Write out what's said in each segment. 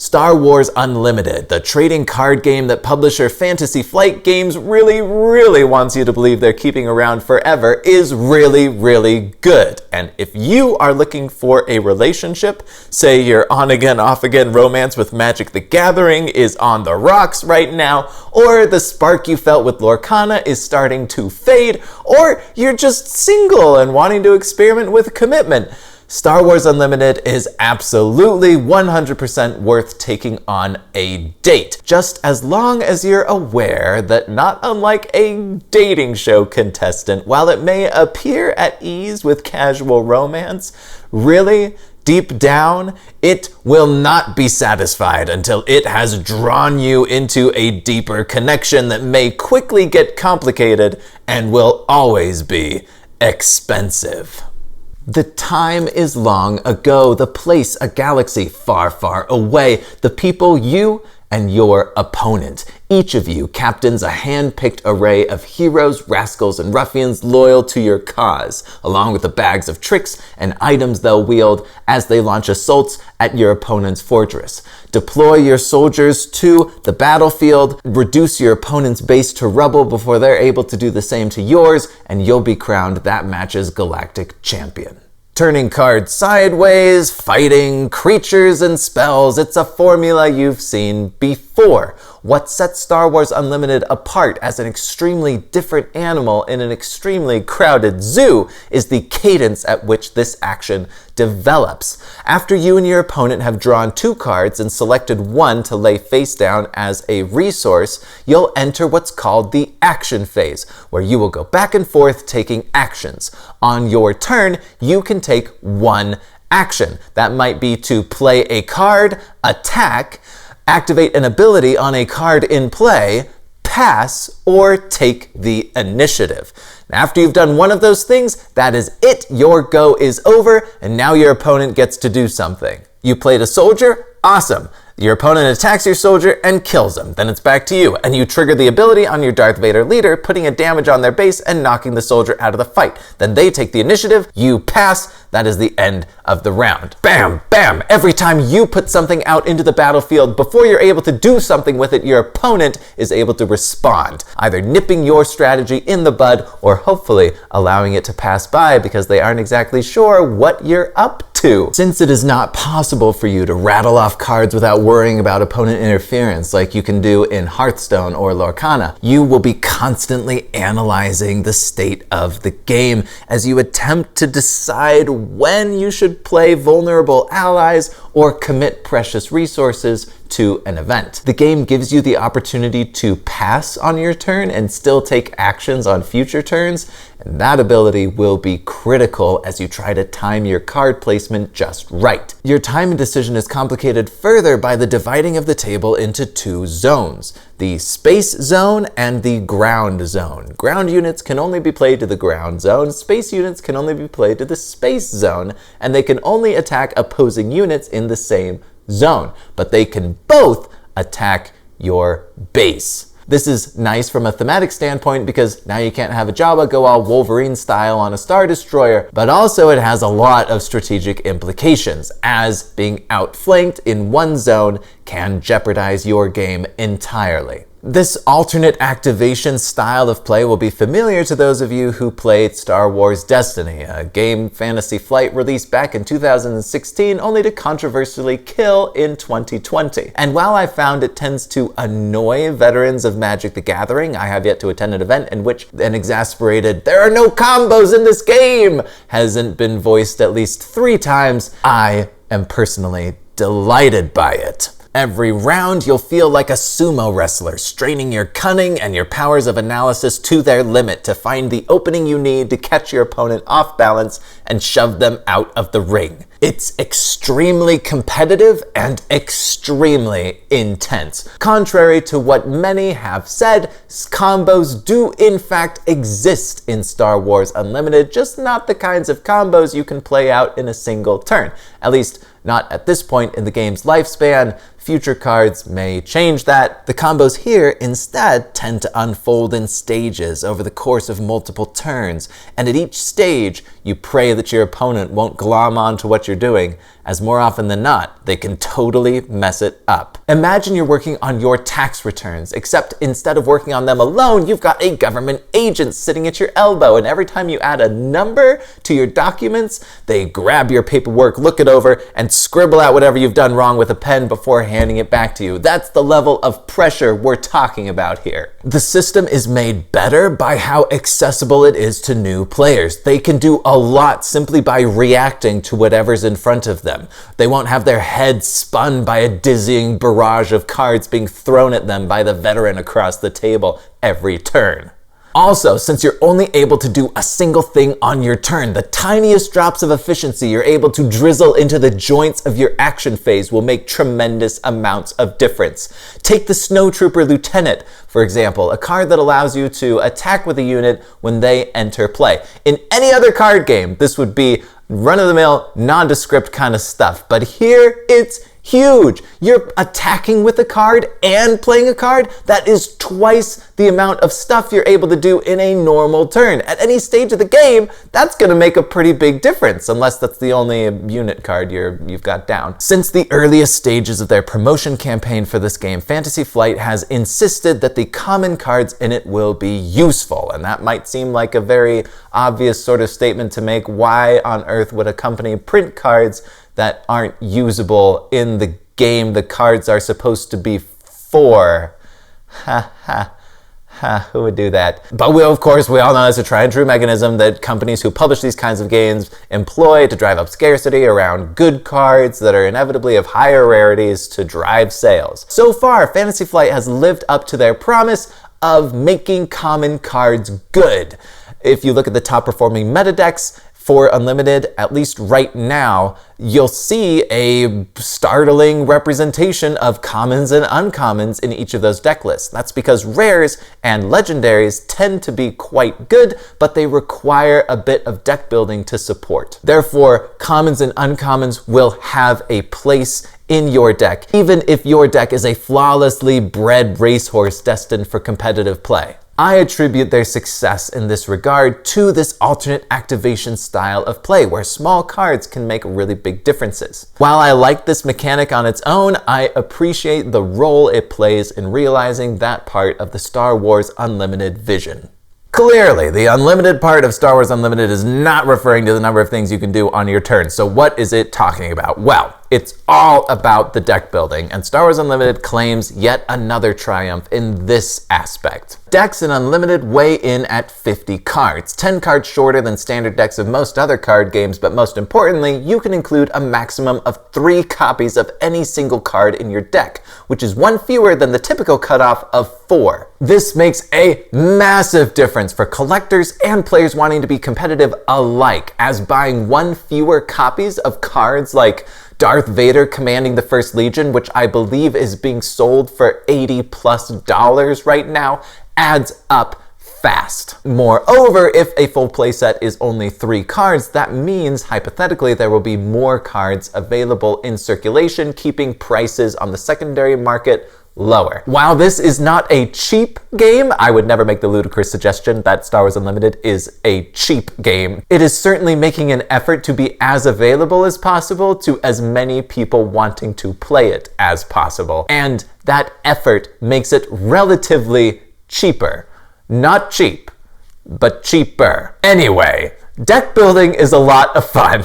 Star Wars Unlimited, the trading card game that publisher Fantasy Flight Games really wants you to believe they're keeping around forever, is really good. And if you are looking for a relationship, say your on-again, off-again romance with Magic the Gathering is on the rocks right now, or the spark you felt with Lorcana is starting to fade, or you're just single and wanting to experiment with commitment, Star Wars Unlimited is absolutely 100% worth taking on a date, just as long as you're aware that not unlike a dating show contestant, while it may appear at ease with casual romance, really, deep down, it will not be satisfied until it has drawn you into a deeper connection that may quickly get complicated and will always be expensive. The time is long ago, the place a galaxy far away, the people you and your opponent. Each of you captains a hand-picked array of heroes, rascals, and ruffians loyal to your cause, along with the bags of tricks and items they'll wield as they launch assaults at your opponent's fortress. Deploy your soldiers to the battlefield, reduce your opponent's base to rubble before they're able to do the same to yours, and you'll be crowned that match's galactic champion. Turning cards sideways, fighting creatures and spells, it's a formula you've seen before. What sets Star Wars Unlimited apart as an extremely different animal in an extremely crowded zoo is the cadence at which this action develops. After you and your opponent have drawn 2 cards and selected one to lay face down as a resource, you'll enter what's called the action phase, where you will go back and forth taking actions. On your turn, you can take one action. That might be to play a card, attack, activate an ability on a card in play, pass, or take the initiative. Now, after you've done one of those things, that is it. Your go is over, and now your opponent gets to do something. You played a soldier? Awesome. Your opponent attacks your soldier and kills him. Then it's back to you, and you trigger the ability on your Darth Vader leader, putting a damage on their base and knocking the soldier out of the fight. Then they take the initiative, you pass, that is the end of the round. Bam, bam! Every time you put something out into the battlefield, before you're able to do something with it, your opponent is able to respond, either nipping your strategy in the bud or hopefully allowing it to pass by because they aren't exactly sure what you're up to. Since it is not possible for you to rattle off cards without worrying about opponent interference like you can do in Hearthstone or Lorcana, you will be constantly analyzing the state of the game as you attempt to decide when you should play vulnerable allies or commit precious resources to an event. The game gives you the opportunity to pass on your turn and still take actions on future turns, and that ability will be critical as you try to time your card placement just right. Your timing decision is complicated further by the dividing of the table into 2 zones, the space zone and the ground zone. Ground units can only be played to the ground zone, space units can only be played to the space zone, and they can only attack opposing units in the same zone, but they can both attack your base. This is nice from a thematic standpoint because now you can't have a Jabba go all Wolverine style on a Star Destroyer, but also it has a lot of strategic implications, as being outflanked in one zone can jeopardize your game entirely. This alternate activation style of play will be familiar to those of you who played Star Wars Destiny, a game Fantasy Flight released back in 2016 only to controversially kill in 2020. And while I found it tends to annoy veterans of Magic the Gathering, I have yet to attend an event in which an exasperated "there are no combos in this game" hasn't been voiced at least 3 times. I am personally delighted by it. Every round, you'll feel like a sumo wrestler, straining your cunning and your powers of analysis to their limit to find the opening you need to catch your opponent off balance and shove them out of the ring. It's extremely competitive and extremely intense. Contrary to what many have said, combos do in fact exist in Star Wars Unlimited, just not the kinds of combos you can play out in a single turn. At least, not at this point in the game's lifespan. Future cards may change that. The combos here instead tend to unfold in stages over the course of multiple turns, and at each stage, you pray that your opponent won't glom onto what what you're doing, as more often than not, they can totally mess it up. Imagine you're working on your tax returns, except instead of working on them alone, you've got a government agent sitting at your elbow, and every time you add a number to your documents, they grab your paperwork, look it over, and scribble out whatever you've done wrong with a pen before handing it back to you. That's the level of pressure we're talking about here. The system is made better by how accessible it is to new players. They can do a lot simply by reacting to whatever's in front of them. They won't have their heads spun by a dizzying barrage of cards being thrown at them by the veteran across the table every turn. Also, since you're only able to do a single thing on your turn, the tiniest drops of efficiency you're able to drizzle into the joints of your action phase will make tremendous amounts of difference. Take the Snowtrooper Lieutenant, for example, a card that allows you to attack with a unit when they enter play. In any other card game, this would be run-of-the-mill, nondescript kind of stuff, but here it's huge. You're attacking with a card and playing a card. That is twice the amount of stuff you're able to do in a normal turn. At any stage of the game, that's going to make a pretty big difference, unless that's the only unit card you've got down. Since the earliest stages of their promotion campaign for this game, Fantasy Flight has insisted that the common cards in it will be useful, and that might seem like a very obvious sort of statement to make. Why on earth would a company print cards that aren't usable in the game the cards are supposed to be for? Ha ha ha, who would do that? But of course, we all know it's a tried and true mechanism that companies who publish these kinds of games employ to drive up scarcity around good cards that are inevitably of higher rarities to drive sales. So far, Fantasy Flight has lived up to their promise of making common cards good. If you look at the top performing meta decks for Unlimited, at least right now, you'll see a startling representation of commons and uncommons in each of those deck lists. That's because rares and legendaries tend to be quite good, but they require a bit of deck building to support. Therefore, commons and uncommons will have a place in your deck, even if your deck is a flawlessly bred racehorse destined for competitive play. I attribute their success in this regard to this alternate activation style of play, where small cards can make really big differences. While I like this mechanic on its own, I appreciate the role it plays in realizing that part of the Star Wars Unlimited vision. Clearly, the unlimited part of Star Wars Unlimited is not referring to the number of things you can do on your turn. So what is it talking about? Well, it's all about the deck building, and Star Wars Unlimited claims yet another triumph in this aspect. Decks in Unlimited weigh in at 50 cards, 10 cards shorter than standard decks of most other card games, but most importantly, you can include a maximum of 3 copies of any single card in your deck, which is 1 fewer than the typical cutoff of 4. This makes a massive difference for collectors and players wanting to be competitive alike, as buying 1 fewer copies of cards like Darth Vader commanding the First Legion, which I believe is being sold for $80+ right now, adds up fast. Moreover, if a full playset is only 3 cards, that means hypothetically there will be more cards available in circulation, keeping prices on the secondary market lower. While this is not a cheap game, I would never make the ludicrous suggestion that Star Wars Unlimited is a cheap game. It is certainly making an effort to be as available as possible to as many people wanting to play it as possible. And that effort makes it relatively cheaper. Not cheap, but cheaper. Anyway, deck building is a lot of fun.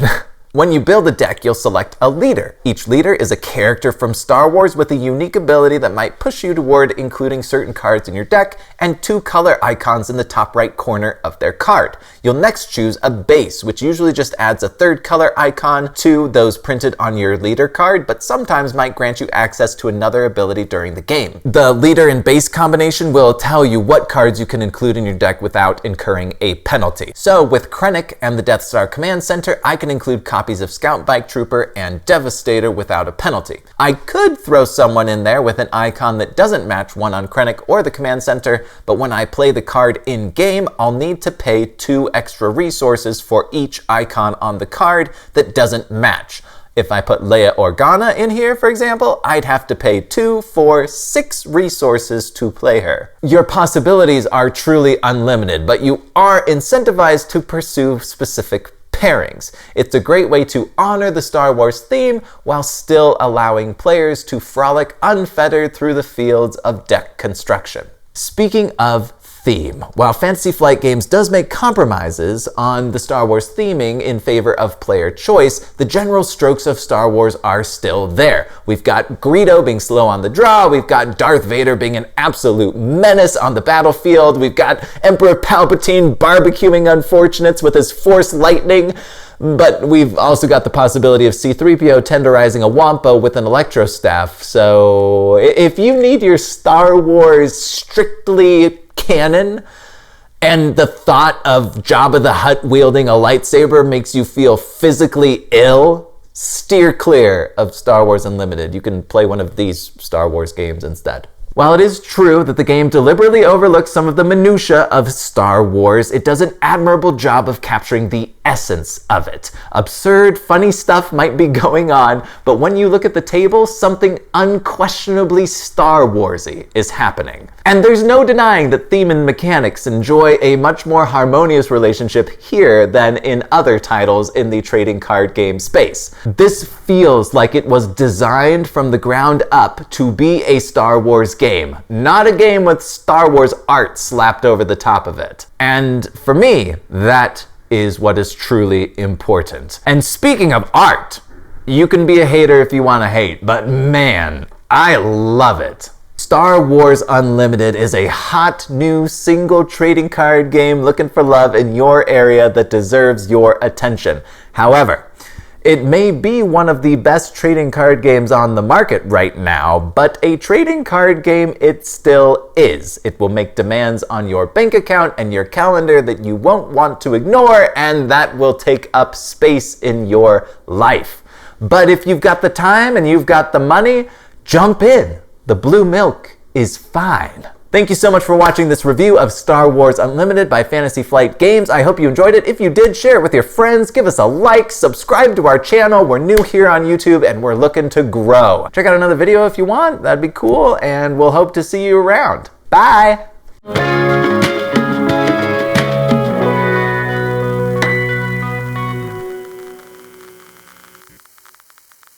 When you build a deck, you'll select a leader. Each leader is a character from Star Wars with a unique ability that might push you toward including certain cards in your deck, and 2 color icons in the top right corner of their card. You'll next choose a base, which usually just adds a 3rd color icon to those printed on your leader card, but sometimes might grant you access to another ability during the game. The leader and base combination will tell you what cards you can include in your deck without incurring a penalty. So with Krennic and the Death Star Command Center, I can include copies of Scout Bike Trooper and Devastator without a penalty. I could throw someone in there with an icon that doesn't match one on Krennic or the Command Center, but when I play the card in-game, I'll need to pay 2 extra resources for each icon on the card that doesn't match. If I put Leia Organa in here, for example, I'd have to pay 2, 4, 6 resources to play her. Your possibilities are truly unlimited, but you are incentivized to pursue specific pairings. It's a great way to honor the Star Wars theme while still allowing players to frolic unfettered through the fields of deck construction. Speaking of theme, while Fantasy Flight Games does make compromises on the Star Wars theming in favor of player choice, the general strokes of Star Wars are still there. We've got Greedo being slow on the draw, we've got Darth Vader being an absolute menace on the battlefield, we've got Emperor Palpatine barbecuing unfortunates with his Force lightning, but we've also got the possibility of C-3PO tenderizing a Wampa with an electro staff. So if you need your Star Wars strictly canon, and the thought of Jabba the Hutt wielding a lightsaber makes you feel physically ill, steer clear of Star Wars Unlimited. You can play one of these Star Wars games instead. While it is true that the game deliberately overlooks some of the minutiae of Star Wars, it does an admirable job of capturing the essence of it. Absurd, funny stuff might be going on, but when you look at the table, something unquestionably Star Warsy is happening. And there's no denying that theme and mechanics enjoy a much more harmonious relationship here than in other titles in the trading card game space. This feels like it was designed from the ground up to be a Star Wars game, not a game with Star Wars art slapped over the top of it. And for me, that is what is truly important. And speaking of art, you can be a hater if you want to hate, but man, I love it. Star Wars Unlimited is a hot new single trading card game looking for love in your area that deserves your attention. However, it may be one of the best trading card games on the market right now, but a trading card game it still is. It will make demands on your bank account and your calendar that you won't want to ignore, and that will take up space in your life. But if you've got the time and you've got the money, jump in. The blue milk is fine. Thank you so much for watching this review of Star Wars Unlimited by Fantasy Flight Games. I hope you enjoyed it. If you did, share it with your friends, give us a like, subscribe to our channel. We're new here on YouTube and we're looking to grow. Check out another video if you want, that'd be cool, and we'll hope to see you around. Bye!